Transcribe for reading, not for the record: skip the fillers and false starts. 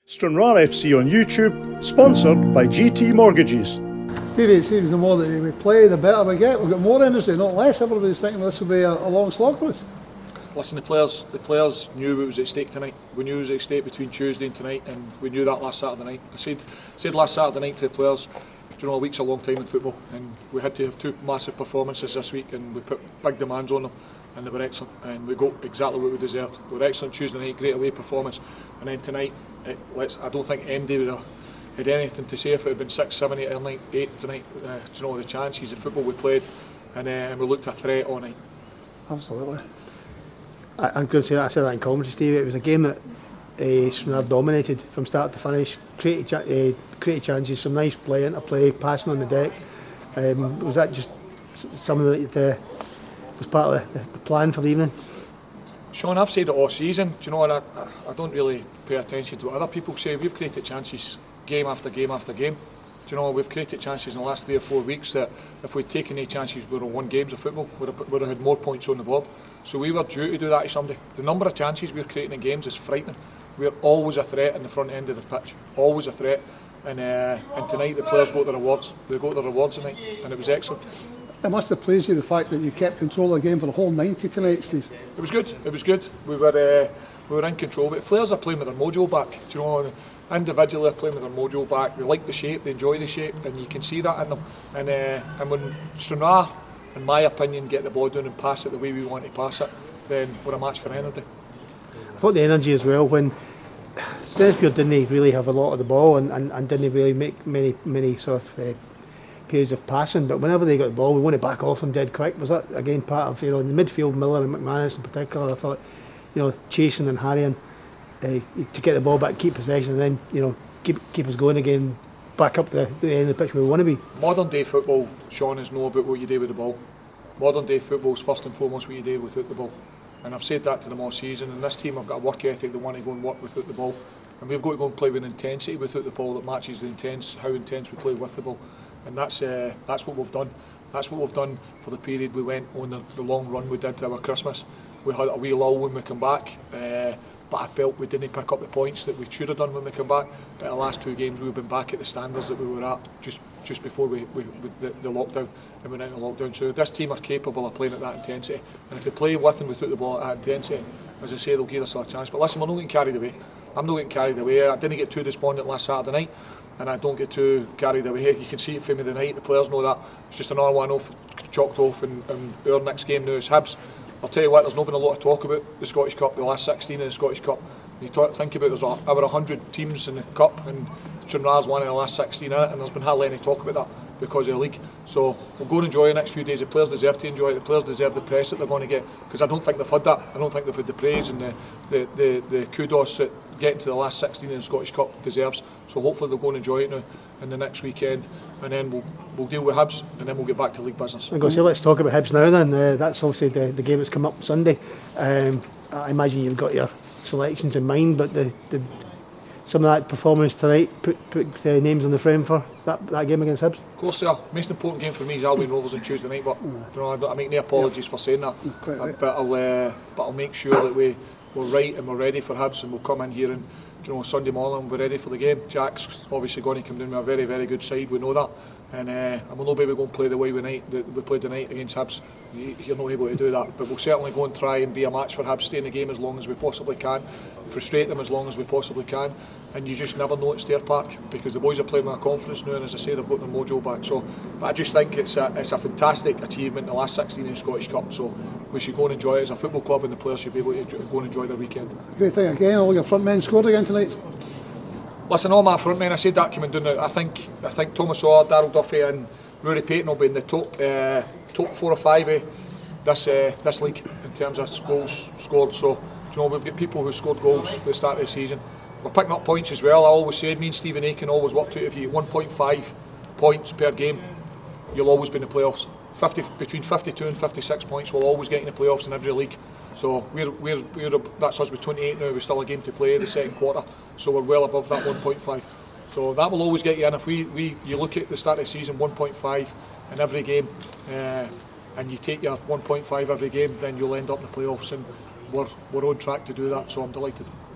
Stranraer FC on YouTube, sponsored by GT Mortgages. Stevie, it seems the more that we play, the better we get. We've got more energy, not less. Everybody's thinking this will be a long slog for us. Listen, the players knew what was at stake tonight. We knew it was at stake between Tuesday and tonight, and we knew that last Saturday night. I said last Saturday night to the players, do you know, a week's a long time in football, and we had to have two massive performances this week, and we put big demands on them, and they were excellent, and we got exactly what we deserved. We were excellent Tuesday night, great away performance, and then tonight, I don't think MD would have had anything to say if it had been 6, 7, 8 or 9, 8 tonight. Do you know, the chances, the football we played, and we looked a threat all night. Absolutely. I'm going to say that, I said that in commentary, Steve. It was a game that Stranraer dominated from start to finish, created chances, some nice play, interplay, passing on the deck. Was that just something that was part of the plan for the evening? Sean, I've said it all season, do you know, and I don't really pay attention to what other people say. We've created chances game after game after game. Do you know, we've created chances in the last 3 or 4 weeks that if we'd taken any chances, we would have won games of football, would have had more points on the board. So we were due to do that to somebody. The number of chances we're creating in games is frightening. We're always a threat in the front end of the pitch, always a threat. And tonight the players got the rewards. They got the rewards tonight, and it was excellent. It must have pleased you, the fact that you kept control of the game for the whole 90 tonight, Steve. It was good. It was good. We were in control. But the players are playing with their mojo back. Do you know? Individually, they're playing with their mojo back. They like the shape. They enjoy the shape, and you can see that in them. And when Stranraer, in my opinion, get the ball down and pass it the way we want to pass it, then we're a match for energy. I thought the energy as well when Stenhousemuir didn't really have a lot of the ball and didn't really make many sort of periods of passing, but whenever they got the ball, we want to back off them dead quick. Was that again part of, in the midfield, Miller and McManus in particular? I thought, chasing and harrying to get the ball back, keep possession, and then keep us going again, back up the end of the pitch where we want to be. Modern day football, Sean, is not about what you do with the ball. Modern day football is first and foremost what you do without the ball. And I've said that to them all season, and this team have got a work ethic. They want to go and work without the ball, and we've got to go and play with intensity without the ball that matches how intense we play with the ball. And that's what we've done. That's what we've done for the period we went on the long run we did to our Christmas. We had a wee lull when we come back, but I felt we didn't pick up the points that we should have done when we come back. But the last 2 games we've been back at the standards that we were at just before the lockdown, and we went into lockdown. So this team are capable of playing at that intensity, and if they play with and without the ball at that intensity, as I say, they'll give us a chance. But listen, we're not getting carried away. I'm not getting carried away. I didn't get too despondent last Saturday night, and I don't get too carried away. You can see it from me tonight. The players know that. It's just another one off, chalked off, and our next game now is Hibs. I'll tell you what, there's not been a lot of talk about the Scottish Cup, the last 16 in the Scottish Cup. You think about there's over 100 teams in the Cup, and Stranraer's one of the last 16 in it, and there's been hardly any talk about that because of the league. So we'll go and enjoy the next few days. The players deserve to enjoy it. The players deserve the press that they're going to get, because I don't think they've had that. I don't think they've had the praise and the kudos that getting to the last 16 in the Scottish Cup deserves. So hopefully they'll go and enjoy it now in the next weekend, and then we'll deal with Hibs, and then we'll get back to league business. I'm going to say, let's talk about Hibs now then. That's obviously the game that's come up Sunday. I imagine you've got your selections in mind, but some of that performance tonight put names on the frame for that game against Hibs. Of course, the most important game for me is Albion Rovers on Tuesday night, but I make no apologies for saying that. But I'll make sure that we're right and we're ready for Hibs, and we'll come in here and Sunday morning we're ready for the game. Jack's obviously going to come down with a very, very good side, we know that, and we'll not be able to go and play the way we played tonight against Hibs. You're not able to do that, but we'll certainly go and try and be a match for Hibs, stay in the game as long as we possibly can, frustrate them as long as we possibly can, and you just never know at Stair Park, because the boys are playing with a confidence now, and as I say, they've got their mojo back. So, but I just think it's a fantastic achievement, the last 16 in the Scottish Cup, so we should go and enjoy it as a football club, and the players should be able to go and enjoy their weekend. Great thing again, all your front men scored again tonight. Listen, all my front men, I said that coming down now. I think Thomas Orr, Darryl Duffy and Rory Payton will be in the top 4 or 5 this league in terms of goals scored. So we've got people who scored goals for the start of the season. We're picking up points as well. I always said, me and Stephen Aiken always worked out, if you get 1.5 points per game, you'll always be in the playoffs. Between 52 and 56 points will always get in the playoffs in every league. So that's us with 28 now. We've still a game to play in the second quarter, so we're well above that 1.5. So that will always get you in. If you look at the start of the season, 1.5 in every game, and you take your 1.5 every game, then you'll end up in the playoffs, and we're on track to do that. So I'm delighted.